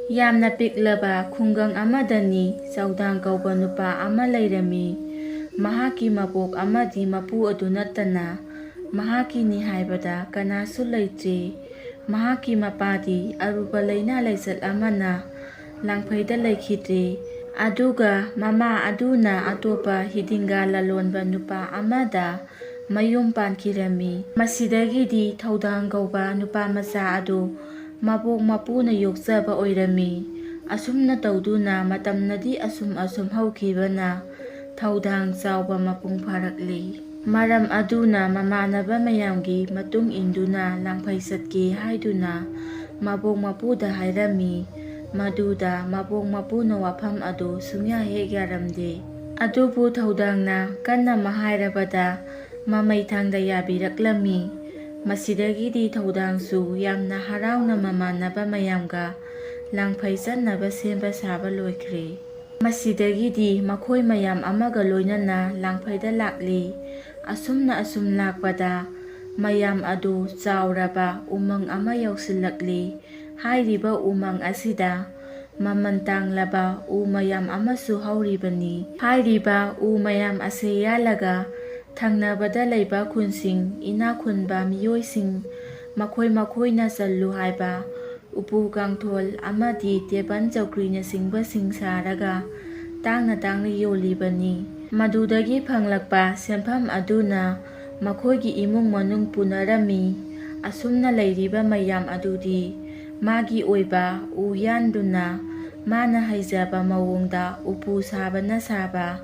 ꯌꯥꯝꯅ ꯄꯤꯛꯂꯕ ꯈꯨꯡꯒꯪ ꯑꯃꯗꯅꯤ ꯆꯧꯗꯥꯡ ꯀꯧꯕ ꯅꯨꯄꯥ ꯑꯃ ꯂꯩꯔꯝꯃꯤ꯫ ꯃꯍꯥꯛꯀꯤ ꯃꯕꯣꯛ ꯑꯃꯗꯤ ꯃꯄꯨ ꯑꯗꯨ ꯅꯠꯇꯅ ꯃꯍꯥꯛꯀꯤꯅꯤ ꯍꯥꯏꯕꯗ ꯀꯅꯥꯁꯨ ꯂꯩꯇ꯭ꯔꯦ꯫ ꯃꯍꯥꯛꯀꯤ ꯃꯄꯥꯗꯤ ꯑꯔꯨꯕ ꯂꯩꯅꯥ ꯂꯥꯏꯆꯠ ꯑꯃꯅ ꯂꯥꯡꯐꯩꯗ ꯂꯩꯈꯤꯗ꯭ꯔꯦ꯫ ꯑꯗꯨꯒ ꯃꯃꯥ ꯑꯗꯨꯅ ꯑꯇꯣꯞꯄ ꯍꯤꯗꯤꯡꯒꯥ ꯂꯂꯣꯟꯕ ꯅꯨꯄꯥ ꯑꯃꯗ ꯃꯌꯨꯝ ꯄꯥꯟꯈꯤꯔꯝꯃꯤ꯫ ꯃꯁꯤꯗꯒꯤꯗꯤ ꯊꯧꯗꯥꯡ ꯀꯧꯕ ꯅꯨꯄꯥꯃꯆꯥ ꯑꯗꯨ ꯃꯕꯣꯛ ꯃꯄꯨꯅ ꯌꯣꯛꯆꯕ ꯑꯣꯏꯔꯝꯃꯤ꯫ ꯑꯁꯨꯝꯅ ꯇꯧꯗꯨꯅ ꯃꯇꯝꯅꯗꯤ ꯑꯁꯨꯝ ꯍꯧꯈꯤꯕꯅ ꯊꯧꯗꯥꯡ ꯆꯥꯎꯕ ꯃꯄꯨꯡ ꯐꯥꯔꯛꯂꯤ꯫ ꯃꯔꯝ ꯑꯗꯨꯅ ꯃꯃꯥꯟꯅꯕ ꯃꯌꯥꯝꯒꯤ ꯃꯇꯨꯡ ꯏꯟꯗꯨꯅ ꯂꯥꯡꯐꯩ ꯆꯠꯀꯦ ꯍꯥꯏꯗꯨꯅ ꯃꯕꯣꯛ ꯃꯄꯨꯗ ꯍꯥꯏꯔꯝꯃꯤ꯫ ꯃꯗꯨꯗ ꯃꯕꯣꯛ ꯃꯄꯨꯅ ꯋꯥꯐꯝ ꯑꯗꯨ ꯁꯨꯡꯌꯥ ꯍꯦꯛ ꯌꯥꯔꯝꯗꯦ꯫ ꯑꯗꯨꯕꯨ ꯊꯧꯗꯥꯡꯅ ꯀꯟꯅ ꯃꯍꯥꯏꯔꯕꯗ ꯃꯃꯩꯊꯪꯗ ꯌꯥꯕꯤꯔꯛꯂꯝꯃꯤ꯫ ꯃꯁꯤꯗꯒꯤꯗꯤ ꯊꯧꯗꯥꯡꯁꯨ ꯌꯥꯝꯅ ꯍꯔꯥꯎꯅ ꯃꯃꯥꯟꯅꯕ ꯃꯌꯥꯝꯒ ꯂꯥꯡꯐꯩ ꯆꯠꯅꯕ ꯁꯦꯝꯕ ꯁꯥꯕ ꯂꯣꯏꯈ꯭ꯔꯦ꯫ ꯃꯁꯤꯗꯒꯤꯗꯤ ꯃꯈꯣꯏ ꯃꯌꯥꯝ ꯑꯃꯒ ꯂꯣꯏꯅꯅ ꯂꯥꯡꯐꯩꯗ ꯂꯥꯛꯂꯤ꯫ ꯑꯁꯨꯝ ꯂꯥꯛꯄꯗ ꯃꯌꯥꯝ ꯑꯗꯨ ꯆꯥꯎꯔꯕ ꯎꯃꯪ ꯑꯃ ꯌꯧꯁꯤꯜꯂꯛꯂꯤ꯫ ꯍꯥꯏꯔꯤꯕ ꯎꯃꯪ ꯑꯁꯤꯗ ꯃꯃꯜ ꯇꯥꯡꯂꯕ ꯎ ꯃꯌꯥꯝ ꯑꯃꯁꯨ ꯍꯧꯔꯤꯕꯅꯤ꯫ ꯍꯥꯏꯔꯤꯕ ꯎ ꯃꯌꯥꯝ ꯑꯁꯤ ꯌꯥꯜꯂꯒ ꯊꯪꯅꯕꯗ ꯂꯩꯕ ꯈꯨꯟꯁꯤꯡ, ꯏꯅꯥꯛ ꯈꯨꯟꯕ ꯃꯤꯑꯣꯏꯁꯤꯡ ꯃꯈꯣꯏꯅ ꯆꯜꯂꯨ ꯍꯥꯏꯕ ꯎꯄꯨ ꯀꯥꯡꯊꯣꯜ ꯑꯃꯗꯤ ꯇꯦꯕꯜ ꯆꯧꯀ꯭ꯔꯤꯅꯆꯤꯡꯕꯁꯤꯡ ꯁꯥꯔꯒ ꯇꯥꯡꯅ ꯌꯣꯜꯂꯤꯕꯅꯤ꯫ ꯃꯗꯨꯗꯒꯤ ꯐꯪꯂꯛꯄ ꯁꯦꯟꯐꯝ ꯑꯗꯨꯅ ꯃꯈꯣꯏꯒꯤ ꯏꯃꯨꯡ ꯃꯅꯨꯡ ꯄꯨꯅꯔꯝꯃꯤ꯫ ꯑꯁꯨꯝꯅ ꯂꯩꯔꯤꯕ ꯃꯌꯥꯝ ꯑꯗꯨꯗꯤ ꯃꯥꯒꯤ ꯑꯣꯏꯕ ꯎ ꯌꯥꯟꯗꯨꯅ ꯃꯥꯅ ꯍꯩꯖꯕ ꯃꯑꯣꯡꯗ ꯎꯄꯨ ꯁꯥꯕꯅ ꯁꯥꯕ,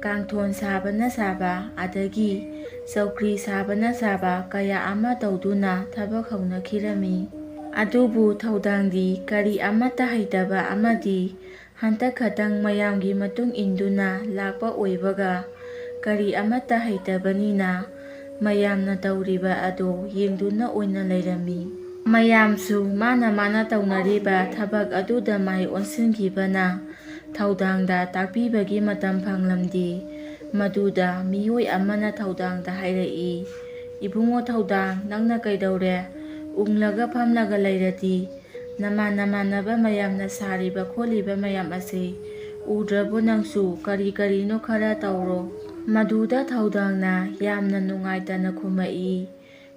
ꯀꯥꯡꯊꯣꯟ ꯁꯥꯕꯅ ꯁꯥꯕ, ꯑꯗꯒꯤ ꯆꯧꯀ꯭ꯔꯤ ꯁꯥꯕꯅ ꯁꯥꯕ ꯀꯌꯥ ꯑꯃ ꯇꯧꯗꯨꯅ ꯊꯕꯛ ꯍꯧꯅꯈꯤꯔꯝꯃꯤ꯫ ꯑꯗꯨꯕꯨ ꯊꯧꯗꯥꯡꯗꯤ ꯀꯔꯤ ꯑꯃꯠꯇ ꯍꯩꯇꯕ ꯑꯃꯗꯤ ꯍꯟꯇꯛ ꯈꯛꯇꯪ ꯃꯌꯥꯝꯒꯤ ꯃꯇꯨꯡ ꯏꯟꯗꯨꯅ ꯂꯥꯛꯄ ꯑꯣꯏꯕꯒ ꯀꯔꯤ ꯑꯃꯠꯇ ꯍꯩꯇꯕꯅꯤꯅ ꯃꯌꯥꯝꯅ ꯇꯧꯔꯤꯕ ꯑꯗꯨ ꯌꯦꯡꯗꯨꯅ ꯑꯣꯏꯅ ꯂꯩꯔꯝꯃꯤ꯫ ꯃꯌꯥꯝꯁꯨ ꯃꯥꯅ ꯇꯧꯅꯔꯤꯕ ꯊꯕꯛ ꯑꯗꯨꯗ ꯃꯥꯏ ꯑꯣꯟꯁꯤꯟꯈꯤꯕꯅ ꯊꯧꯗꯥꯡꯗ ꯇꯥꯛꯄꯤꯕꯒꯤ ꯃꯇꯝ ꯐꯪꯂꯝꯗꯦ꯫ ꯃꯗꯨꯗ ꯃꯤꯑꯣꯏ ꯑꯃꯅ ꯊꯧꯗꯥꯡꯗ ꯍꯥꯏꯔꯛꯏ, "ꯏꯕꯨꯡꯉꯣ ꯊꯧꯗꯥꯡ, ꯅꯪꯅ ꯀꯩꯗꯧꯔꯦ? ꯎꯪꯂꯒ ꯐꯝꯂꯒ ꯂꯩꯔꯗꯤ ꯅꯃꯥꯟꯅꯕ ꯃꯌꯥꯝꯅ ꯁꯥꯔꯤꯕ ꯈꯣꯠꯂꯤꯕ ꯃꯌꯥꯝ ꯑꯁꯤ ꯎꯗ꯭ꯔꯕꯣ ꯅꯪꯁꯨ? ꯀꯔꯤꯅꯣ ꯈꯔ ꯇꯧꯔꯣ"꯫ ꯃꯗꯨꯗ ꯊꯧꯗꯥꯡꯅ ꯌꯥꯝꯅ ꯅꯨꯡꯉꯥꯏꯇꯅ ꯈꯨꯝꯃꯛꯏ,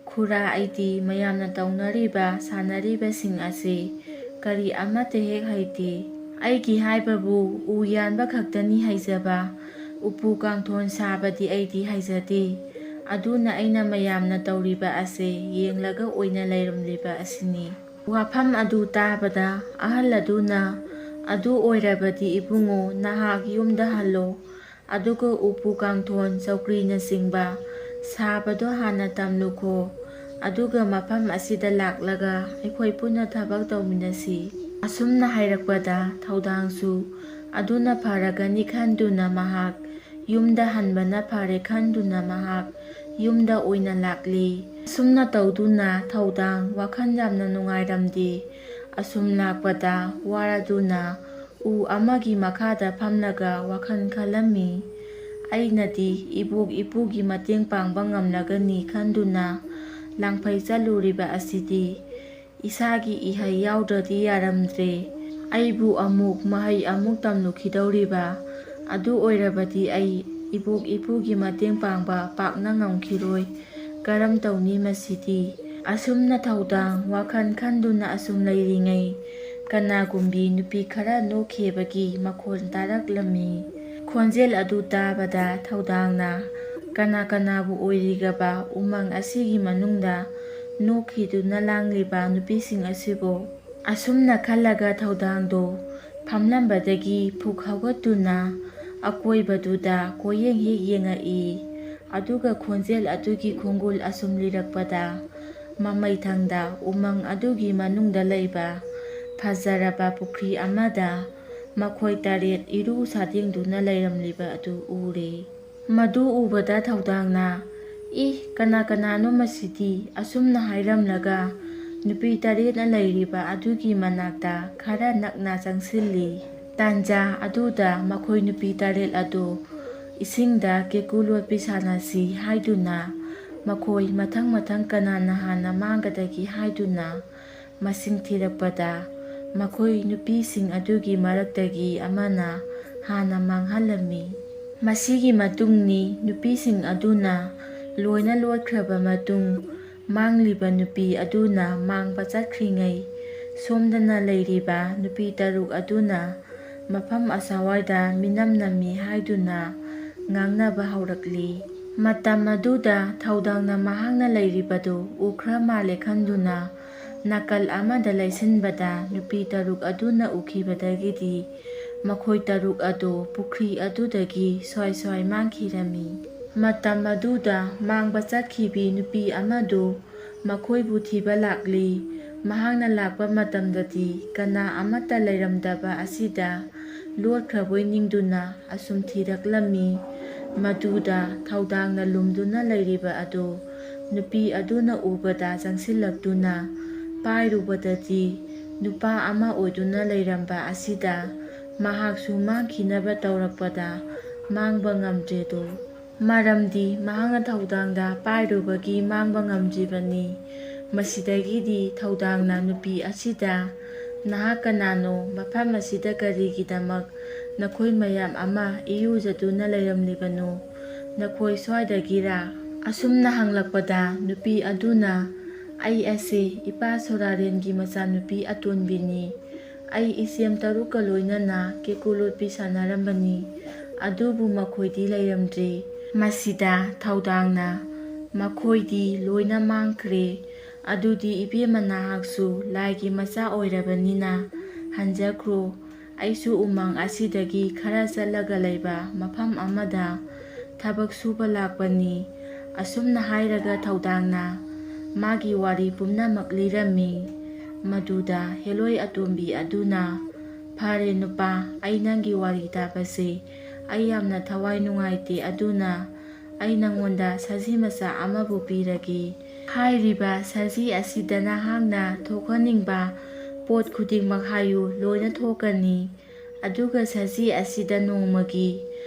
"ꯈꯨꯔꯥ, ꯑꯩꯗꯤ ꯃꯌꯥꯝꯅ ꯇꯧꯅꯔꯤꯕ ꯁꯥꯟꯅꯔꯤꯕꯁꯤꯡ ꯑꯁꯤ ꯀꯔꯤ ꯑꯃꯠꯇ ꯍꯦꯛ ꯍꯩꯇꯦ꯫ ꯑꯩꯒꯤ ꯍꯥꯏꯕꯕꯨ ꯎ ꯌꯥꯟꯕ ꯈꯛꯇꯅꯤ ꯍꯩꯖꯕ, ꯎꯄꯨ ꯀꯥꯡꯊꯣꯟ ꯁꯥꯕꯗꯤ ꯑꯩꯗꯤ ꯍꯩꯖꯗꯦ꯫ ꯑꯗꯨꯅ ꯑꯩꯅ ꯃꯌꯥꯝꯅ ꯇꯧꯔꯤꯕ ꯑꯁꯤ ꯌꯦꯡꯂꯒ ꯑꯣꯏꯅ ꯂꯩꯔꯝꯂꯤꯕ ꯑꯁꯤꯅꯤ"꯫ ꯋꯥꯐꯝ ꯑꯗꯨ ꯇꯥꯕꯗ ꯑꯍꯜ ꯑꯗꯨꯅ, "ꯑꯗꯨ ꯑꯣꯏꯔꯕꯗꯤ ꯏꯕꯨꯡꯉꯣ, ꯅꯍꯥꯛ ꯌꯨꯝꯗ ꯍꯜꯂꯣ꯫ ꯑꯗꯨꯒ ꯎꯄꯨ ꯀꯥꯡꯊꯣꯟ ꯆꯧꯀ꯭ꯔꯤꯅꯆꯤꯡꯕ ꯁꯥꯕꯗꯣ ꯍꯥꯟꯅ ꯇꯝꯂꯨꯈꯣ꯫ ꯑꯗꯨꯒ ꯃꯐꯝ ꯑꯁꯤꯗ ꯂꯥꯛꯂꯒ ꯑꯩꯈꯣꯏ ꯄꯨꯟꯅ ꯊꯕꯛ ꯇꯧꯃꯤꯟꯅꯁꯤ"꯫ ꯑꯁꯨꯝꯅ ꯍꯥꯏꯔꯛꯄꯗ ꯊꯧꯗꯥꯡꯁꯨ ꯑꯗꯨꯅ ꯐꯔꯒꯅꯤ ꯈꯟꯗꯨꯅ ꯃꯍꯥꯛ ꯌꯨꯝꯗ ꯍꯟꯕꯅ ꯐꯔꯦ ꯈꯟꯗꯨꯅ ꯃꯍꯥꯛ ꯌꯨꯝꯗ ꯑꯣꯏꯅ ꯂꯥꯛꯂꯤ꯫ ꯑꯁꯨꯝꯅ ꯇꯧꯗꯨꯅ ꯊꯧꯗꯥꯡ ꯋꯥꯈꯜ ꯌꯥꯝꯅ ꯅꯨꯡꯉꯥꯏꯔꯝꯗꯦ꯫ ꯑꯁꯨꯝ ꯂꯥꯛꯄꯗ ꯋꯥꯔꯗꯨꯅ ꯎ ꯑꯃꯒꯤ ꯃꯈꯥꯗ ꯐꯝꯂꯒ ꯋꯥꯈꯜ ꯈꯜꯂꯝꯃꯤ꯫ "ꯑꯩꯅꯗꯤ ꯏꯕꯣꯛ ꯏꯄꯨꯒꯤ ꯃꯇꯦꯡ ꯄꯥꯡꯕ ꯉꯝꯂꯒꯅꯤ ꯈꯟꯗꯨꯅ ꯂꯥꯡꯐꯩ ꯆꯠꯂꯨꯔꯤꯕ ꯑꯁꯤꯗꯤ ꯏꯁꯥꯒꯤ ꯏꯍꯩ ꯌꯥꯎꯗ꯭ꯔꯗꯤ ꯌꯥꯔꯝꯗ꯭ꯔꯦ꯫ ꯑꯩꯕꯨ ꯑꯃꯨꯛ ꯃꯍꯩ ꯑꯃꯨꯛ ꯇꯝꯂꯨꯈꯤꯗꯧꯔꯤꯕ꯫ ꯑꯗꯨ ꯑꯣꯏꯔꯕꯗꯤ ꯑꯩ ꯏꯕꯣꯛ ꯏꯄꯨꯒꯤ ꯃꯇꯦꯡ ꯄꯥꯡꯕ ꯄꯥꯛꯅ ꯉꯝꯈꯤꯔꯣꯏ꯫ ꯀꯔꯝ ꯇꯧꯅꯤ ꯃꯁꯤꯗꯤ"꯫ ꯑꯁꯨꯝꯅ ꯊꯧꯗꯥꯡ ꯋꯥꯈꯜ ꯈꯟꯗꯨꯅ ꯑꯁꯨꯝ ꯂꯩꯔꯤꯉꯩ ꯀꯅꯥꯒꯨꯝꯕꯤ ꯅꯨꯄꯤ ꯈꯔ ꯅꯣꯛꯈꯦꯕꯒꯤ ꯃꯈꯣꯟ ꯇꯥꯔꯛꯂꯝꯃꯤ꯫ ꯈꯣꯟꯖꯦꯜ ꯑꯗꯨ ꯇꯥꯕꯗ ꯊꯧꯗꯥꯡꯅ ꯀꯅꯥꯕꯨ ꯑꯣꯏꯔꯤꯒꯕ ꯎꯃꯪ ꯑꯁꯤꯒꯤ ꯃꯅꯨꯡꯗ ꯅꯣꯛꯈꯤꯗꯨꯅ ꯂꯥꯡꯂꯤꯕ ꯅꯨꯄꯤꯁꯤꯡ ꯑꯁꯤꯕꯨ? ꯑꯁꯨꯝꯅ ꯈꯜꯂꯒ ꯊꯧꯗꯥꯡꯗꯣ ꯐꯝꯂꯝꯕꯗꯒꯤ ꯐꯨꯛ ꯍꯧꯒꯠꯇꯨꯅ ꯑꯀꯣꯏꯕꯗꯨꯗ ꯀꯣꯏꯌꯦꯡ ꯍꯦꯛ ꯌꯦꯡꯉꯛꯏ꯫ ꯑꯗꯨꯒ ꯈꯣꯟꯖꯦꯜ ꯑꯗꯨꯒꯤ ꯈꯣꯡꯒꯨꯜ ꯑꯁꯨꯝ ꯂꯤꯔꯛꯄꯗ ꯃꯃꯩꯊꯪꯗ ꯎꯃꯪ ꯑꯗꯨꯒꯤ ꯃꯅꯨꯡꯗ ꯂꯩꯕ ꯐꯖꯔꯕ ꯄꯨꯈ꯭ꯔꯤ ꯑꯃꯗ ꯃꯈꯣꯏ 8 ꯏꯔꯨ ꯁꯥꯗꯦꯡꯗꯨꯅ ꯂꯩꯔꯝꯂꯤꯕ ꯑꯗꯨ ꯎꯔꯦ꯫ ꯃꯗꯨ ꯎꯕꯗ ꯊꯧꯗꯥꯡꯅ, "ꯏ, ꯀꯅꯥꯅꯣ ꯃꯁꯤꯗꯤ"꯫ ꯑꯁꯨꯝꯅ ꯍꯥꯏꯔꯝꯂꯒ ꯅꯨꯄꯤ 8ꯅ ꯂꯩꯔꯤꯕ ꯑꯗꯨꯒꯤ ꯃꯅꯥꯛꯇ ꯈꯔ ꯅꯛꯅ ꯆꯪꯁꯤꯜꯂꯤ꯫ ꯇꯥꯟꯖꯥ ꯑꯗꯨꯗ ꯃꯈꯣꯏ ꯅꯨꯄꯤ 8 ꯑꯗꯨ ꯏꯁꯤꯡꯗ ꯀꯦꯀꯨ ꯂꯣꯠꯄꯤ ꯁꯥꯟꯅꯁꯤ ꯍꯥꯏꯗꯨꯅ ꯃꯈꯣꯏ ꯃꯊꯪ ꯀꯅꯥꯅ ꯍꯥꯟꯅ ꯃꯥꯡꯒꯗꯒꯦ ꯍꯥꯏꯗꯨꯅ ꯃꯁꯤꯡ ꯊꯤꯔꯛꯄꯗ ꯃꯈꯣꯏ ꯅꯨꯄꯤꯁꯤꯡ ꯑꯗꯨꯒꯤ ꯃꯔꯛꯇꯒꯤ ꯑꯃꯅ ꯍꯥꯟꯅ ꯃꯥꯡꯍꯜꯂꯝꯃꯤ꯫ ꯃꯁꯤꯒꯤ ꯃꯇꯨꯡꯅꯤ ꯅꯨꯄꯤꯁꯤꯡ ꯑꯗꯨꯅ ꯂꯣꯏꯅ ꯂꯣꯠꯈ꯭ꯔꯕ ꯃꯇꯨꯡ ꯃꯥꯡꯂꯤꯕ ꯅꯨꯄꯤ ꯑꯗꯨꯅ ꯃꯥꯡꯕ ꯆꯠꯈ꯭ꯔꯤꯉꯩ ꯁꯣꯝꯗꯅ ꯂꯩꯔꯤꯕ ꯅꯨꯄꯤ 6 ꯑꯗꯨꯅ ꯃꯐꯝ ꯑꯁ꯭ꯋꯥꯏꯗ ꯃꯤꯅꯝ ꯅꯝꯃꯤ ꯍꯥꯏꯗꯨꯅ ꯉꯥꯡꯅꯕ ꯍꯧꯔꯛꯂꯤ꯫ ꯃꯇꯝ ꯑꯗꯨꯗ ꯊꯧꯗꯥꯡꯅ ꯃꯍꯥꯛꯅ ꯂꯩꯔꯤꯕꯗꯨ ꯎꯈ꯭ꯔ ꯃꯥꯜꯂꯦ ꯈꯟꯗꯨꯅ ꯅꯥꯀꯜ ꯑꯃꯗ ꯂꯩꯁꯤꯟꯕꯗ ꯅꯨꯄꯤ 6 ꯑꯗꯨꯅ ꯎꯈꯤꯕꯗꯒꯤꯗꯤ ꯃꯈꯣꯏ 6 ꯑꯗꯨ ꯄꯨꯈ꯭ꯔꯤ ꯑꯗꯨꯗꯒꯤ ꯁ꯭ꯋꯥꯏ ꯃꯥꯡꯈꯤꯔꯝꯃꯤ꯫ ꯃꯇꯝ ꯑꯗꯨꯗ ꯃꯥꯡꯕ ꯆꯠꯈꯤꯕꯤ ꯅꯨꯄꯤ ꯑꯃꯗꯨ ꯃꯈꯣꯏꯕꯨ ꯊꯤꯕ ꯂꯥꯛꯂꯤ꯫ ꯃꯍꯥꯛꯅ ꯂꯥꯛꯄ ꯃꯇꯝꯗꯗꯤ ꯀꯅꯥ ꯑꯃꯠꯇ ꯂꯩꯔꯝꯗꯕ ꯑꯁꯤꯗ ꯂꯣꯠꯈ꯭ꯔꯕꯣꯏ ꯅꯤꯡꯗꯨꯅ ꯑꯁꯨꯝ ꯊꯤꯔꯛꯂꯝꯃꯤ꯫ ꯃꯗꯨꯗ ꯊꯧꯗꯥꯡꯅ ꯂꯨꯝꯗꯨꯅ ꯂꯩꯔꯤꯕ ꯑꯗꯨ ꯅꯨꯄꯤ ꯑꯗꯨꯅ ꯎꯕꯗ ꯆꯪꯁꯤꯜꯂꯛꯇꯨꯅ ꯄꯥꯏꯔꯨꯕꯗꯗꯤ ꯅꯨꯄꯥ ꯑꯃ ꯑꯣꯏꯗꯨꯅ ꯂꯩꯔꯝꯕ ꯑꯁꯤꯗ ꯃꯍꯥꯛꯁꯨ ꯃꯥꯡꯈꯤꯅꯕ ꯇꯧꯔꯛꯄꯗ ꯃꯥꯡꯕ ꯉꯝꯗ꯭ꯔꯦꯗꯣ꯫ ꯃꯔꯝꯗꯤ ꯃꯍꯥꯛꯅ ꯊꯧꯗꯥꯡꯗ ꯄꯥꯏꯔꯨꯕꯒꯤ ꯃꯥꯡꯕ ꯉꯝꯗ꯭ꯔꯤꯕꯅꯤ꯫ ꯃꯁꯤꯗꯒꯤꯗꯤ ꯊꯧꯗꯥꯡꯅ ꯅꯨꯄꯤ ꯑꯁꯤꯗ "ꯅꯍꯥꯛ ꯀꯅꯥꯅꯣ? ꯃꯐꯝ ꯑꯁꯤꯗ ꯀꯔꯤꯒꯤꯗꯃꯛ ꯅꯈꯣꯏ ꯃꯌꯥꯝ ꯑꯃ ꯏꯔꯨꯖꯗꯨꯅ ꯂꯩꯔꯝꯂꯤꯕꯅꯣ? ꯅꯈꯣꯏ ꯁ꯭ꯋꯥꯏꯗꯒꯤꯔꯥ?" ꯑꯁꯨꯝꯅ ꯍꯪꯂꯛꯄꯗ ꯅꯨꯄꯤ ꯑꯗꯨꯅ "ꯑꯩ ꯑꯁꯦ ꯏꯄꯥ ꯁꯣꯔꯥꯔꯦꯟꯒꯤ ꯃꯆꯥꯅꯨꯄꯤ ꯑꯇꯣꯟꯕꯤꯅꯤ꯫ ꯑꯩ ꯏꯆꯦꯝ 6ꯒ ꯂꯣꯏꯅꯅ ꯀꯦꯀꯨ ꯂꯣꯠꯄꯤ ꯁꯥꯟꯅꯔꯝꯕꯅꯤ꯫ ꯑꯗꯨꯕꯨ ꯃꯈꯣꯏꯗꯤ ꯂꯩꯔꯝꯗ꯭ꯔꯦ꯫" ꯃꯁꯤꯗ ꯊꯧꯗꯥꯡꯅ "ꯃꯈꯣꯏꯗꯤ ꯂꯣꯏꯅ ꯃꯥꯡꯈ꯭ꯔꯦ꯫ ꯑꯗꯨꯗꯤ ꯏꯕꯦꯝꯃ ꯅꯍꯥꯛꯁꯨ ꯂꯥꯏꯒꯤ ꯃꯆꯥ ꯑꯣꯏꯔꯕꯅꯤꯅ ꯍꯟꯖꯈ꯭ꯔꯣ꯫ ꯑꯩꯁꯨ ꯎꯃꯪ ꯑꯁꯤꯗꯒꯤ ꯈꯔ ꯆꯠꯂꯒ ꯂꯩꯕ ꯃꯐꯝ ꯑꯃꯗ ꯊꯕꯛ ꯁꯨꯕ ꯂꯥꯛꯄꯅꯤ꯫" ꯑꯁꯨꯝꯅ ꯍꯥꯏꯔꯒ ꯊꯧꯗꯥꯡꯅ ꯃꯥꯒꯤ ꯋꯥꯔꯤ ꯄꯨꯝꯅꯃꯛ ꯂꯤꯔꯝꯃꯤ꯫ ꯃꯗꯨꯗ ꯍꯦꯂꯣꯏ ꯑꯇꯣꯝꯕꯤ ꯑꯗꯨꯅ "ꯐꯔꯦ ꯅꯨꯄꯥ, ꯑꯩ ꯅꯪꯒꯤ ꯋꯥꯔꯤ ꯇꯥꯕꯁꯦ ꯑꯩ ꯌꯥꯝꯅ ꯊꯋꯥꯏ ꯅꯨꯡꯉꯥꯏꯇꯦ꯫ ꯑꯗꯨꯅ ꯑꯩ ꯅꯉꯣꯟꯗ ꯁꯖꯤ ꯃꯆꯥ ꯑꯃꯕꯨ ꯄꯤꯔꯒꯦ꯫ ꯍꯥꯏꯔꯤꯕ ꯁꯖꯤ ꯑꯁꯤꯗ ꯅꯍꯥꯛꯅ ꯊꯣꯛꯍꯟꯅꯤꯡꯕ ꯄꯣꯠ ꯈꯨꯗꯤꯡꯃꯛ ꯍꯥꯏꯌꯨ, ꯂꯣꯏꯅ ꯊꯣꯛꯀꯅꯤ꯫ ꯑꯗꯨꯒ ꯁꯖꯤ ꯑꯁꯤꯗ ꯅꯣꯡꯃꯒꯤ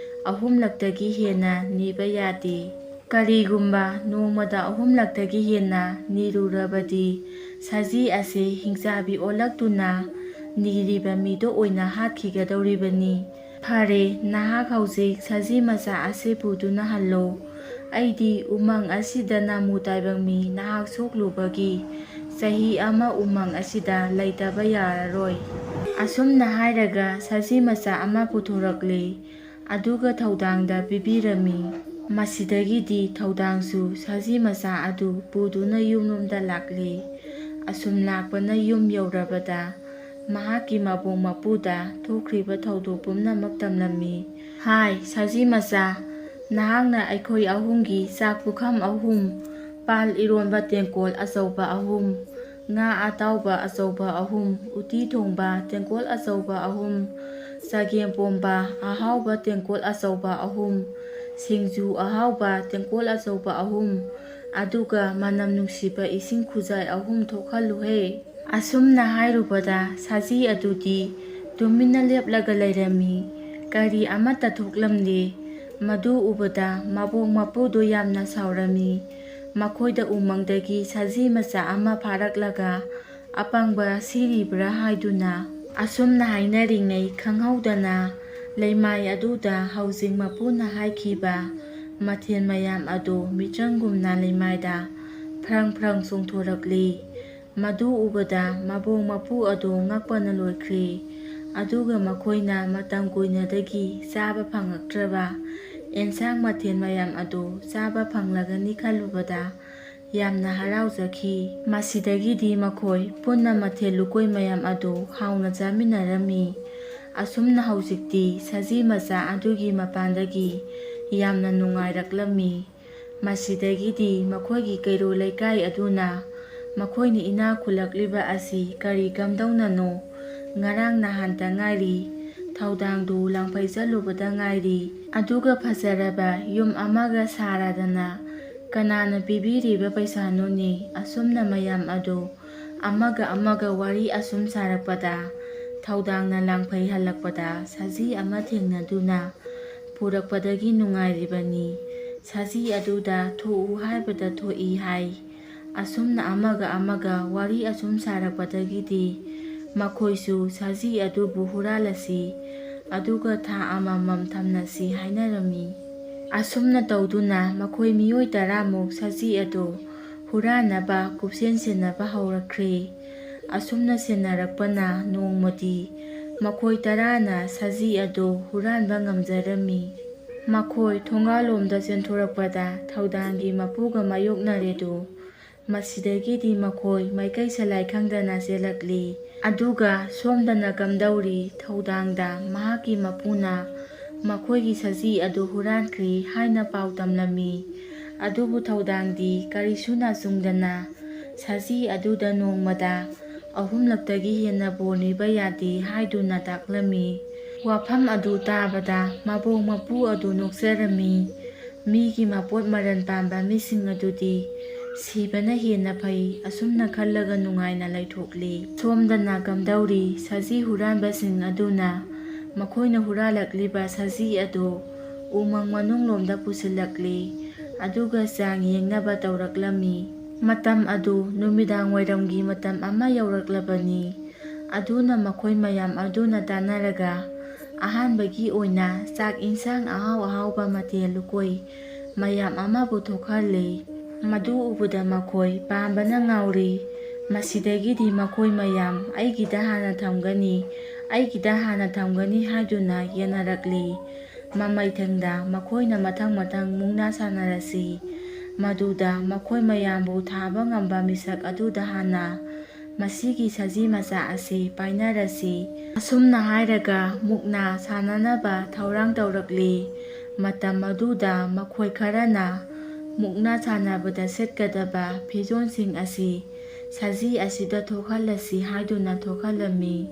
3 ꯂꯛꯇꯒꯤ ꯍꯦꯟꯅ ꯅꯤꯕ ꯌꯥꯗꯦ꯫ ꯀꯔꯤꯒꯨꯝꯕ ꯅꯣꯡꯃꯗ 3 ꯂꯛꯇꯒꯤ ꯍꯦꯟꯅ ꯅꯤꯔꯨꯔꯕꯗꯤ ꯁꯖꯤ ꯑꯁꯤ ꯍꯤꯡꯆꯥꯕꯤ ꯑꯣꯜꯂꯛꯇꯨꯅ ꯅꯤꯔꯤꯕ ꯃꯤꯗꯣ ꯑꯣꯏꯅ ꯍꯥꯠꯈꯤꯒꯗꯧꯔꯤꯕꯅꯤ꯫ ꯐꯔꯦ, ꯅꯍꯥꯛ ꯍꯧꯖꯤꯛ ꯁꯖꯤ ꯃꯆꯥ ꯑꯁꯤ ꯄꯨꯗꯨꯅ ꯍꯜꯂꯣ꯫ ꯑꯩꯗꯤ ꯎꯃꯪ ꯑꯁꯤꯗ ꯅꯥꯃꯨ ꯇꯥꯏꯕꯪ ꯃꯤ ꯅꯍꯥꯛ ꯁꯣꯛꯂꯨꯕꯒꯤ ꯆꯍꯤ ꯑꯃ ꯎꯃꯪ ꯑꯁꯤꯗ ꯂꯩꯇꯕ ꯌꯥꯔꯔꯣꯏ꯫ ꯑꯁꯨꯝꯅ ꯍꯥꯏꯔꯒ ꯁꯖꯤ ꯃꯆꯥ ꯑꯃ ꯄꯨꯊꯣꯔꯛꯂꯦ꯫ ꯑꯗꯨꯒ ꯊꯧꯗꯥꯡꯗ ꯄꯤꯕꯤꯔꯝꯃꯤ꯫ ꯃꯁꯤꯗꯒꯤꯗꯤ ꯊꯧꯗꯥꯡꯁꯨ ꯁꯖꯤ ꯃꯆꯥ ꯑꯗꯨ ꯄꯨꯗꯨꯅ ꯌꯨꯝꯂꯣꯝꯗ ꯂꯥꯛꯂꯦ꯫ ꯑꯁꯨꯝ ꯂꯥꯛꯄꯅ ꯌꯨꯝ ꯌꯧꯔꯕꯗ ꯃꯍꯥꯛꯀꯤ ꯃꯕꯣꯛ ꯃꯄꯨꯗ ꯊꯣꯛꯈ꯭ꯔꯤꯕ ꯊꯧꯗꯣꯛ ꯄꯨꯝꯅꯃꯛ ꯇꯝꯂꯝꯃꯤ꯫ "ꯍꯥꯏ ꯁꯖꯤ ꯃꯆꯥ, ꯅꯍꯥꯛꯅ ꯑꯩꯈꯣꯏ 3ꯒꯤ ꯆꯥꯛ ꯄꯨꯈꯝ 3, ꯄꯥꯜ ꯏꯔꯣꯟꯕ ꯇꯦꯡꯀꯣꯠ ꯑꯆꯧꯕ 3, ꯉꯥ ꯑꯇꯥꯎꯕ ꯑꯆꯧꯕ 3, ꯎꯇꯤ ꯊꯣꯡꯕ ꯇꯦꯡꯀꯣꯠ ꯑꯆꯧꯕ 3, ꯆꯒꯦꯝꯄꯣꯝꯕ ꯑꯍꯥꯎꯕ ꯇꯦꯡꯀꯣꯠ ꯑꯆꯧꯕ 3, ꯁꯤꯡꯖꯨ ꯑꯍꯥꯎꯕ ꯇꯦꯡꯀꯣꯠ ꯑꯆꯧꯕ 3, ꯑꯗꯨꯒ ꯃꯅꯝ ꯅꯨꯡꯁꯤꯕ ꯏꯁꯤꯡ ꯈꯨꯖꯥꯏ 3 ꯊꯣꯛꯍꯜꯂꯨꯍꯦ꯫" ꯑꯁꯨꯝꯅ ꯍꯥꯏꯔꯨꯕꯗ ꯁꯖꯤ ꯑꯗꯨꯗꯤ ꯇꯨꯃꯤꯟꯅ ꯂꯦꯞꯂꯒ ꯂꯩꯔꯝꯃꯤ꯫ ꯀꯔꯤ ꯑꯃꯠꯇ ꯊꯣꯛꯂꯝꯗꯦ꯫ ꯃꯗꯨ ꯎꯕꯗ ꯃꯕꯣꯛ ꯃꯄꯨꯗꯨ ꯌꯥꯝꯅ ꯁꯥꯎꯔꯝꯃꯤ꯫ ꯃꯈꯣꯏꯗ ꯎꯃꯪꯗꯒꯤ ꯁꯖꯤ ꯃꯆꯥ ꯑꯃ ꯐꯥꯔꯛꯂꯒ ꯑꯄꯪꯕ ꯁꯤꯔꯤꯕ꯭ꯔꯥ ꯍꯥꯏꯗꯨꯅ꯫ ꯑꯁꯨꯝꯅ ꯍꯥꯏꯅꯔꯤꯉꯩ ꯈꯪꯍꯧꯗꯅ ꯂꯩꯃꯥꯏ ꯑꯗꯨꯗ ꯍꯧꯖꯤꯛ ꯃꯄꯨꯅ ꯍꯥꯏꯈꯤꯕ ꯃꯊꯦꯜ ꯃꯌꯥꯝ ꯑꯗꯨ ꯃꯤꯇ꯭ꯔꯪꯒꯨꯝꯅ ꯂꯩꯃꯥꯏꯗ ꯐ꯭ꯔꯪ ꯆꯣꯡꯊꯣꯔꯛꯂꯦ꯫ ꯃꯗꯨ ꯎꯕꯗ ꯃꯕꯣꯛ ꯃꯄꯨ ꯑꯗꯨ ꯉꯛꯄꯅ ꯂꯣꯏꯈ꯭ꯔꯦ꯫ ꯑꯗꯨꯒ ꯃꯈꯣꯏꯅ ꯃꯇꯝ ꯀꯨꯏꯅꯗꯒꯤ ꯆꯥꯕ ꯐꯪꯉꯛꯇ꯭ꯔꯕ ꯑꯦꯟꯁꯥꯡ ꯃꯊꯦꯜ ꯃꯌꯥꯝ ꯑꯗꯨ ꯆꯥꯕ ꯐꯪꯂꯒꯅꯤ ꯈꯜꯂꯨꯕꯗ ꯌꯥꯝꯅ ꯍꯔꯥꯎꯖꯈꯤ꯫ ꯃꯁꯤꯗꯒꯤꯗꯤ ꯃꯈꯣꯏ ꯄꯨꯟꯅ ꯃꯊꯦꯜ ꯂꯨꯀꯣꯏ ꯃꯌꯥꯝ ꯑꯗꯨ ꯍꯥꯎꯅ ꯆꯥꯃꯤꯟꯅꯔꯝꯃꯤ꯫ ꯑꯁꯨꯝꯅ ꯍꯧꯖꯤꯛꯇꯤ ꯁꯖꯤ ꯃꯆꯥ ꯑꯗꯨꯒꯤ ꯃꯄꯥꯟꯗꯒꯤ ꯌꯥꯝꯅ ꯅꯨꯡꯉꯥꯏꯔꯛꯂꯝꯃꯤ꯫ ꯃꯁꯤꯗꯒꯤꯗꯤ ꯃꯈꯣꯏꯒꯤ ꯀꯩꯔꯣꯜ ꯂꯩꯀꯥꯏ ꯑꯗꯨꯅ "ꯃꯈꯣꯏꯅ ꯏꯅꯥꯛ ꯈꯨꯜꯂꯛꯂꯤꯕ ꯑꯁꯤ ꯀꯔꯤ ꯀꯝꯗꯧꯅꯅꯣ? ꯉꯔꯥꯡ ꯅꯍꯥꯟꯇ ꯉꯥꯏꯔꯤ ꯊꯧꯗꯥꯡꯗꯨ ꯂꯪꯐꯩ ꯆꯠꯂꯨꯕꯗ ꯉꯥꯏꯔꯤ꯫ ꯑꯗꯨꯒ ꯐꯖꯔꯕ ꯌꯨꯝ ꯑꯃꯒ ꯁꯥꯔꯗꯅ ꯀꯅꯥꯅ ꯄꯤꯕꯤꯔꯤꯕ ꯄꯩꯁꯥꯅꯣꯅꯦ?" ꯑꯁꯨꯝꯅ ꯃꯌꯥꯝ ꯑꯗꯨ ꯑꯃꯒ ꯑꯃꯒ ꯋꯥꯔꯤ ꯑꯁꯨꯝ ꯁꯥꯔꯛꯄꯗ ꯊꯧꯗꯥꯡꯅ ꯂꯪꯐꯩ ꯍꯜꯂꯛꯄꯗ ꯁꯖꯤ ꯑꯃ ꯊꯦꯡꯅꯗꯨꯅ "ꯄꯨꯔꯛꯄꯗꯒꯤ ꯅꯨꯡꯉꯥꯏꯔꯤꯕꯅꯤ꯫ ꯁꯖꯤ ꯑꯗꯨꯗ ꯊꯣꯛꯎ ꯍꯥꯏꯕꯗ ꯊꯣꯛꯏ ꯍꯥꯏ꯫" ꯑꯁꯨꯝꯅ ꯑꯃꯒ ꯑꯃꯒ ꯋꯥꯔꯤ ꯑꯁꯨꯝ ꯁꯥꯔꯛꯄꯗꯒꯤꯗꯤ ꯃꯈꯣꯏꯁꯨ ꯁꯖꯤ ꯑꯗꯨꯕꯨ ꯍꯨꯔꯥꯜꯂꯁꯤ ꯑꯗꯨꯒ ꯊꯥ ꯑꯃꯃꯝ ꯊꯝꯅꯁꯤ ꯍꯥꯏꯅꯔꯝꯃꯤ꯫ ꯑꯁꯨꯝꯅ ꯇꯧꯗꯨꯅ ꯃꯈꯣꯏ ꯃꯤꯑꯣꯏ 10ꯃꯨꯛ ꯁꯖꯤ ꯑꯗꯨ ꯍꯨꯔꯥꯟꯅꯕ ꯀꯨꯞꯁꯦꯟ ꯁꯦꯟꯅꯕ ꯍꯧꯔꯛꯈ꯭ꯔꯦ꯫ ꯑꯁꯨꯝꯅ ꯁꯦꯟꯅꯔꯛꯄꯅ ꯅꯣꯡꯃꯗꯤ ꯃꯈꯣꯏ 10ꯅ ꯁꯖꯤ ꯑꯗꯨ ꯍꯨꯔꯥꯟꯕ ꯉꯝꯖꯔꯝꯃꯤ꯫ ꯃꯈꯣꯏ ꯊꯣꯡꯒꯥꯜꯂꯣꯝꯗ ꯆꯦꯟꯊꯣꯔꯛꯄꯗ ꯊꯧꯗꯥꯡꯒꯤ ꯃꯄꯨꯒ ꯃꯥꯌꯣꯛꯅꯔꯦꯗꯣ ꯃꯁꯤꯗꯒꯤꯗꯤ ꯃꯈꯣꯏ ꯃꯥꯏꯀꯩ ꯁꯂꯥꯏ ꯈꯪꯗꯅ ꯆꯦꯜꯂꯛꯂꯤ꯫ ꯑꯗꯨꯒ ꯁꯣꯝꯗꯅ ꯀꯝꯗꯧꯔꯤ ꯊꯧꯗꯥꯡꯗ ꯃꯍꯥꯛꯀꯤ ꯃꯄꯨꯅ ꯃꯈꯣꯏꯒꯤ ꯁꯖꯤ ꯑꯗꯨ ꯍꯨꯔꯥꯟꯈ꯭ꯔꯦ ꯍꯥꯏꯅ ꯄꯥꯎ ꯇꯝꯂꯝꯃꯤ꯫ ꯑꯗꯨꯕꯨ ꯊꯧꯗꯥꯡꯗꯤ ꯀꯔꯤꯁꯨ ꯅꯥꯆꯨꯡꯗꯅ ꯁꯖꯤ ꯑꯗꯨꯗ ꯅꯣꯡꯃꯗ 3ꯂꯛꯇꯒꯤ ꯍꯦꯟꯅ ꯕꯣꯔ ꯅꯤꯕ ꯌꯥꯗꯦ ꯍꯥꯏꯗꯨꯅ ꯇꯥꯛꯂꯝꯃꯤ꯫ ꯋꯥꯐꯝ ꯑꯗꯨ ꯇꯥꯕꯗ ꯃꯕꯣꯛ ꯃꯄꯨ ꯑꯗꯨ ꯅꯣꯛꯆꯔꯝꯃꯤ꯫ ꯃꯤꯒꯤ ꯃꯄꯣꯠ ꯃꯔꯟ ꯄꯥꯟꯕ ꯃꯤꯁꯤꯡ ꯑꯗꯨꯗꯤ ꯁꯤꯕꯅ ꯍꯦꯟꯅ ꯐꯩ ꯑꯁꯨꯝꯅ ꯈꯜꯂꯒ ꯅꯨꯡꯉꯥꯏꯅ ꯂꯩꯊꯣꯛꯂꯤ꯫ ꯁꯣꯝꯗꯅ ꯀꯝꯗꯧꯔꯤ ꯁꯖꯤ ꯍꯨꯔꯥꯟꯕꯁꯤꯡ ꯑꯗꯨꯅ ꯃꯈꯣꯏꯅ ꯍꯨꯔꯥꯜꯂꯛꯂꯤꯕ ꯁꯖꯤ ꯑꯗꯨ ꯎꯃꯪ ꯃꯅꯨꯡꯂꯣꯝꯗ ꯄꯨꯁꯤꯜꯂꯛꯂꯤ ꯑꯗꯨꯒ ꯆꯥꯡ ꯌꯦꯡꯅꯕ ꯇꯧꯔꯛꯂꯝꯃꯤ꯫ ꯃꯇꯝ ꯑꯗꯨ ꯅꯨꯃꯤꯗꯥꯡꯋꯥꯏꯔꯝꯒꯤ ꯃꯇꯝ ꯑꯃ ꯌꯧꯔꯛꯂꯕꯅꯤ꯫ ꯑꯗꯨꯅ ꯃꯈꯣꯏ ꯃꯌꯥꯝ ꯑꯗꯨꯅ ꯇꯥꯟꯅꯔꯒ ꯑꯍꯥꯟꯕꯒꯤ ꯑꯣꯏꯅ ꯆꯥꯛ ꯏꯟꯁꯥꯡ ꯑꯍꯥꯎ ꯑꯍꯥꯎꯕ ꯃꯊꯦꯜ ꯂꯨꯀꯣꯏ ꯃꯌꯥꯝ ꯑꯃ ꯄꯨꯊꯣꯛꯍꯜꯂꯤ꯫ ꯃꯗꯨ ꯎꯕꯗ ꯃꯈꯣꯏ ꯄꯥꯝꯕꯅ ꯉꯥꯎꯔꯤ꯫ ꯃꯁꯤꯗꯒꯤꯗꯤ ꯃꯈꯣꯏ ꯃꯌꯥꯝ ꯑꯩꯒꯤꯗ ꯍꯥꯟꯅ ꯊꯝꯒꯅꯤ ꯑꯩꯒꯤꯗ ꯍꯥꯟꯅ ꯊꯝꯒꯅꯤ ꯍꯥꯏꯗꯨꯅ ꯌꯦꯟꯅꯔꯛꯂꯤ꯫ ꯃꯃꯩꯊꯪꯗ ꯃꯈꯣꯏꯅ ꯃꯊꯪ ꯃꯊꯪ ꯃꯨꯛꯅꯥ ꯁꯥꯟꯅꯔꯁꯤ ꯃꯗꯨꯗ ꯃꯈꯣꯏ ꯃꯌꯥꯝꯕꯨ ꯊꯥꯕ ꯉꯝꯕ ꯃꯤꯁꯛ ꯑꯗꯨꯗ ꯍꯥꯟꯅ ꯃꯁꯤꯒꯤ ꯁꯖꯤ ꯃꯆꯥ ꯑꯁꯤ ꯄꯥꯏꯅꯔꯁꯤ꯫ ꯑꯁꯨꯝꯅ ꯍꯥꯏꯔꯒ ꯃꯨꯛꯅꯥ ꯁꯥꯟꯅꯅꯕ ꯊꯧꯔꯥꯡ ꯇꯧꯔꯛꯂꯤ꯫ ꯃꯇꯝ ꯑꯗꯨꯗ ꯃꯈꯣꯏ ꯈꯔꯅ ꯃꯨꯛꯅꯥ ꯁꯥꯟꯅꯕꯗ ꯁꯦꯠꯀꯗꯕ ꯐꯤꯖꯣꯜꯁꯤꯡ ꯑꯁꯤ ꯁꯖꯤ ꯑꯁꯤꯗ ꯊꯣꯛꯍꯜꯂꯁꯤ ꯍꯥꯏꯗꯨꯅ ꯊꯣꯛꯍꯜꯂꯝꯃꯤ꯫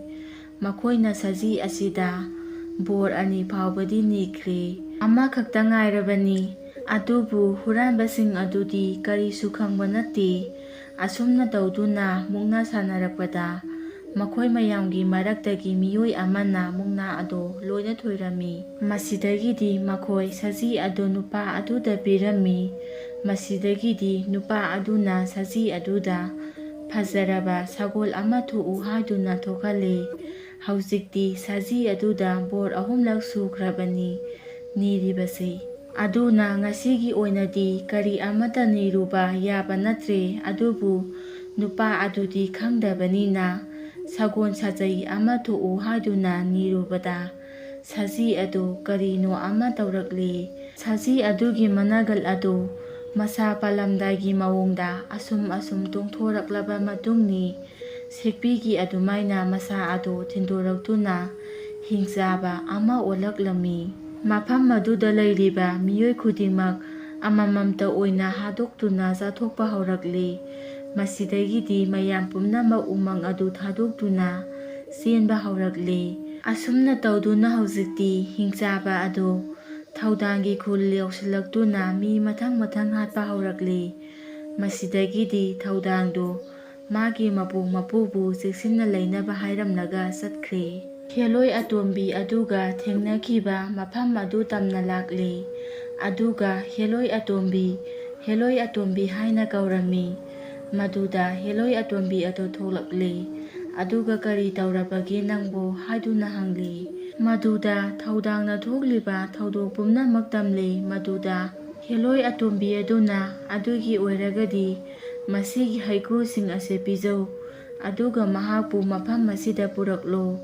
ꯃꯈꯣꯏꯅ ꯁꯖꯤ ꯑꯁꯤꯗ ꯕꯣꯔ 2 ꯐꯥꯎꯕꯗꯤ ꯅꯤꯈ꯭ꯔꯦ꯫ ꯑꯃꯈꯛꯇ ꯉꯥꯏꯔꯕꯅꯤ꯫ ꯑꯗꯨꯕꯨ ꯍꯨꯔꯥꯟꯕꯁꯤꯡ ꯑꯗꯨꯗꯤ ꯀꯔꯤꯁꯨ ꯈꯪꯕ ꯅꯠꯇꯦ꯫ ꯑꯁꯨꯝꯅ ꯇꯧꯗꯨꯅ ꯃꯨꯛꯅꯥ ꯁꯥꯟꯅꯔꯛꯄꯗ ꯃꯈꯣꯏ ꯃꯌꯥꯝꯒꯤ ꯃꯔꯛꯇꯒꯤ ꯃꯤꯑꯣꯏ ꯑꯃꯅ ꯃꯨꯛꯅꯥ ꯑꯗꯨ ꯂꯣꯏꯅ ꯊꯣꯏꯔꯝꯃꯤ꯫ ꯃꯁꯤꯗꯒꯤꯗꯤ ꯃꯈꯣꯏ ꯁꯖꯤ ꯑꯗꯨ ꯅꯨꯄꯥ ꯑꯗꯨꯗ ꯄꯤꯔꯝꯃꯤ꯫ ꯃꯁꯤꯗꯒꯤꯗꯤ ꯅꯨꯄꯥ ꯑꯗꯨꯅ ꯁꯖꯤ ꯑꯗꯨꯗ ꯐꯖꯔꯕ ꯁꯒꯣꯜ ꯑꯃ ꯊꯣꯛꯎ ꯍꯥꯏꯗꯨꯅ ꯊꯣꯛꯍꯜꯂꯤ꯫ ꯍꯧꯖꯤꯛꯇꯤ ꯁꯖꯤ ꯑꯗꯨꯗ ꯕꯣꯔ 3ꯂꯛ ꯁꯨꯈ꯭ꯔꯕꯅꯤ ꯅꯤꯔꯤꯕꯁꯤ꯫ ꯑꯗꯨꯅ ꯉꯁꯤꯒꯤ ꯑꯣꯏꯅꯗꯤ ꯀꯔꯤ ꯑꯃꯠꯇ ꯅꯤꯔꯨꯕ ꯌꯥꯕ ꯅꯠꯇ꯭ꯔꯦ꯫ ꯑꯗꯨꯕꯨ ꯅꯨꯄꯥ ꯑꯗꯨꯗꯤ ꯈꯪꯗꯕꯅꯤꯅ ꯁꯒꯣꯜ ꯁꯥꯖꯩ ꯑꯃ ꯊꯣꯛꯎ ꯍꯥꯏꯗꯨꯅ ꯅꯤꯔꯨꯕꯗ ꯁꯖꯤ ꯑꯗꯨ ꯀꯔꯤꯅꯣ ꯑꯃ ꯇꯧꯔꯛꯂꯤ꯫ ꯁꯖꯤ ꯑꯗꯨꯒꯤ ꯃꯅꯒꯜ ꯑꯗꯨ ꯃꯁꯥ ꯄꯥꯜꯂꯝꯗꯥꯏꯒꯤ ꯃꯑꯣꯡꯗ ꯑꯁꯨꯝ ꯇꯣꯡꯊꯣꯔꯛꯂꯕ ꯃꯇꯨꯡꯅꯤ꯫ ꯁꯦꯛꯄꯤꯒꯤ ꯑꯗꯨꯃꯥꯏꯅ ꯃꯁꯥ ꯑꯗꯨ ꯊꯤꯟꯗꯣꯔꯛꯇꯨꯅ ꯍꯤꯡꯆꯥꯕ ꯑꯃ ꯑꯣꯜꯂꯛꯂꯝꯃꯤ꯫ ꯃꯐꯝ ꯑꯗꯨꯗ ꯂꯩꯔꯤꯕ ꯃꯤꯑꯣꯏ ꯈꯨꯗꯤꯡꯃꯛ ꯑꯃꯃꯝꯇ ꯑꯣꯏꯅ ꯍꯥꯠꯇꯣꯛꯇꯨꯅ ꯆꯥꯊꯣꯛꯄ ꯍꯧꯔꯛꯂꯤ꯫ ꯃꯁꯤꯗꯒꯤꯗꯤ ꯃꯌꯥꯝ ꯄꯨꯝꯅꯃꯛ ꯎꯃꯪ ꯑꯗꯨ ꯊꯥꯗꯣꯛꯇꯨꯅ ꯆꯦꯟꯕ ꯍꯧꯔꯛꯂꯤ꯫ ꯑꯁꯨꯝꯅ ꯇꯧꯗꯨꯅ ꯍꯧꯖꯤꯛꯇꯤ ꯍꯤꯡꯆꯥꯕ ꯑꯗꯨ ꯊꯧꯗꯥꯡꯒꯤ ꯈꯨꯜ ꯌꯧꯁꯤꯜꯂꯛꯇꯨꯅ ꯃꯤ ꯃꯊꯪ ꯃꯊꯪ ꯍꯥꯠꯄ ꯍꯧꯔꯛꯂꯤ꯫ ꯃꯁꯤꯗꯒꯤꯗꯤ ꯊꯧꯗꯥꯡꯗꯨ ꯃꯥꯒꯤ ꯃꯕꯣꯛ ꯃꯄꯨꯕꯨ ꯆꯦꯛꯁꯤꯟꯅ ꯂꯩꯅꯕ ꯍꯥꯏꯔꯝꯂꯒ ꯆꯠꯈ꯭ꯔꯦ꯫ ꯍꯦꯂꯣꯏ ꯑꯇꯣꯝꯕꯤ ꯑꯗꯨꯒ ꯊꯦꯡꯅꯈꯤꯕ ꯃꯐꯝ ꯑꯗꯨ ꯇꯝꯅ ꯂꯥꯛꯂꯤ꯫ ꯑꯗꯨꯒ ꯍꯦꯂꯣꯏ ꯑꯇꯣꯝꯕꯤ ꯍꯥꯏꯅ ꯀꯧꯔꯝꯃꯤ꯫ ꯃꯗꯨꯗ ꯍꯦꯂꯣꯏ ꯑꯇꯣꯝꯕꯤ ꯑꯗꯨ ꯊꯣꯛꯂꯛꯂꯤ꯫ ꯑꯗꯨꯒ ꯀꯔꯤ ꯇꯧꯔꯕꯒꯦ ꯅꯪꯕꯨ ꯍꯥꯏꯗꯨꯅ ꯍꯪꯂꯤ꯫ ꯃꯗꯨꯗ ꯊꯧꯗꯥꯡꯅ ꯊꯣꯛꯂꯤꯕ ꯊꯧꯗꯣꯛ ꯄꯨꯝꯅꯃꯛ ꯇꯝꯂꯤ꯫ ꯃꯗꯨꯗ ꯍꯦꯂꯣꯏ ꯑꯇꯣꯝꯕꯤ ꯑꯗꯨꯅ ꯑꯗꯨꯒꯤ ꯑꯣꯏꯔꯒꯗꯤ ꯃꯁꯤꯒꯤ ꯍꯩꯀ꯭ꯔꯨꯁꯤꯡ ꯑꯁꯤ ꯄꯤꯖꯧ ꯑꯗꯨꯒ ꯃꯍꯥꯛꯄꯨ ꯃꯐꯝ ꯑꯁꯤꯗ ꯄꯨꯔꯛꯂꯣ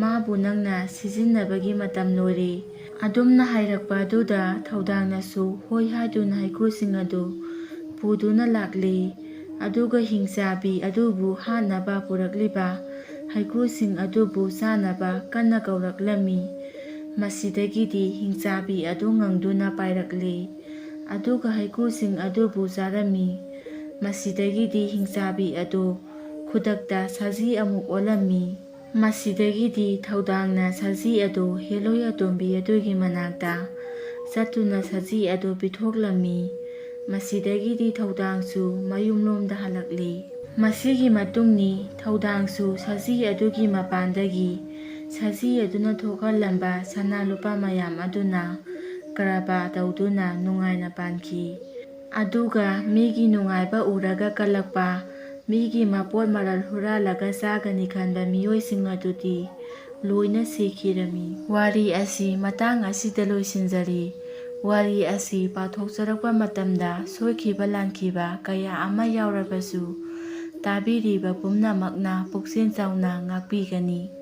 ꯃꯥꯕꯨ ꯅꯪꯅ ꯁꯤꯖꯤꯟꯅꯕꯒꯤ ꯃꯇꯝ ꯂꯣꯏꯔꯦ꯫ ꯑꯗꯨꯝꯅ ꯍꯥꯏꯔꯛꯄ ꯑꯗꯨꯗ ꯊꯧꯗꯥꯡꯅꯁꯨ ꯍꯣꯏ ꯍꯥꯏꯗꯨꯅ ꯍꯩꯀ꯭ꯔꯨꯁꯤꯡ ꯑꯗꯨ ꯄꯨꯗꯨꯅ ꯂꯥꯛꯂꯤ꯫ ꯑꯗꯨꯒ ꯍꯤꯡꯆꯥꯕꯤ ꯑꯗꯨꯕꯨ ꯍꯥꯠꯅꯕ ꯄꯨꯔꯛꯂꯤꯕ ꯍꯩꯀ꯭ꯔꯨꯁꯤꯡ ꯑꯗꯨꯕꯨ ꯆꯥꯅꯕ ꯀꯟꯅ ꯀꯧꯔꯛꯂꯝꯃꯤ꯫ ꯃꯁꯤꯗꯒꯤꯗꯤ ꯍꯤꯡꯆꯥꯕꯤ ꯑꯗꯨ ꯉꯪꯗꯨꯅ ꯄꯥꯏꯔꯛꯂꯤ꯫ ꯑꯗꯨꯒ ꯍꯩꯀ꯭ꯔꯨꯁꯤꯡ ꯑꯗꯨꯕꯨ ꯆꯥꯔꯝꯃꯤ꯫ ꯃꯁꯤꯗꯒꯤꯗꯤ ꯍꯤꯡꯆꯥꯕꯤ ꯑꯗꯨ ꯈꯨꯗꯛꯇ ꯁꯖꯤ ꯑꯃꯨꯛ ꯑꯣꯜꯂꯝꯃꯤ꯫ ꯃꯁꯤꯗꯒꯤꯗꯤ ꯊꯧꯗꯥꯡꯅ ꯁꯖꯤ ꯑꯗꯨ ꯍꯦꯂꯣꯏ ꯑꯇꯣꯝꯕꯤ ꯑꯗꯨꯒꯤ ꯃꯅꯥꯛꯇ ꯆꯠꯇꯨꯅ ꯁꯖꯤ ꯑꯗꯨ ꯄꯤꯊꯣꯛꯂꯝꯃꯤ꯫ ꯃꯁꯤꯗꯒꯤꯗꯤ ꯊꯧꯗꯥꯡꯁꯨ ꯃꯌꯨꯝꯂꯣꯝꯗ ꯍꯜꯂꯛꯂꯤ꯫ ꯃꯁꯤꯒꯤ ꯃꯇꯨꯡꯅꯤ ꯊꯧꯗꯥꯡꯁꯨ ꯁꯖꯤ ꯑꯗꯨꯒꯤ ꯃꯄꯥꯟꯗꯒꯤ ꯁꯖꯤ ꯑꯗꯨꯅ ꯊꯣꯛꯍꯜꯂꯝꯕ ꯁꯅꯥ ꯂꯨꯄꯥ ꯃꯌꯥꯝ ꯑꯗꯨꯅ ꯀꯔꯕꯥꯔ ꯇꯧꯗꯨꯅ ꯅꯨꯡꯉꯥꯏꯅ ꯄꯥꯟꯈꯤ꯫ ꯑꯗꯨꯒ ꯃꯤꯒꯤ ꯅꯨꯡꯉꯥꯏꯕ ꯎꯔꯒ ꯀꯜꯂꯛꯄ ꯃꯤꯒꯤ ꯃꯄꯣꯠ ꯃꯔꯜ ꯍꯨꯔꯥꯜꯂꯒ ꯆꯥꯒꯅꯤ ꯈꯟꯕ ꯃꯤꯑꯣꯏꯁꯤꯡ ꯑꯗꯨꯗꯤ ꯂꯣꯏꯅ ꯁꯤꯈꯤꯔꯝꯃꯤ꯫ ꯋꯥꯔꯤ ꯑꯁꯤ ꯃꯇꯥꯡ ꯑꯁꯤꯗ ꯂꯣꯏꯁꯤꯟꯖꯔꯤ꯫ ꯋꯥꯔꯤ ꯑꯁꯤ ꯄꯥꯊꯣꯛꯆꯔꯛꯄ ꯃꯇꯝꯗ ꯁꯣꯏꯈꯤꯕ ꯂꯥꯟꯈꯤꯕ ꯀꯌꯥ ꯑꯃ ꯌꯥꯎꯔꯕꯁꯨ ꯇꯥꯕꯤꯔꯤꯕ ꯄꯨꯝꯅꯃꯛꯅ ꯄꯨꯛꯆꯦꯜ ꯆꯥꯎꯅ ꯉꯥꯛꯄꯤꯒꯅꯤ꯫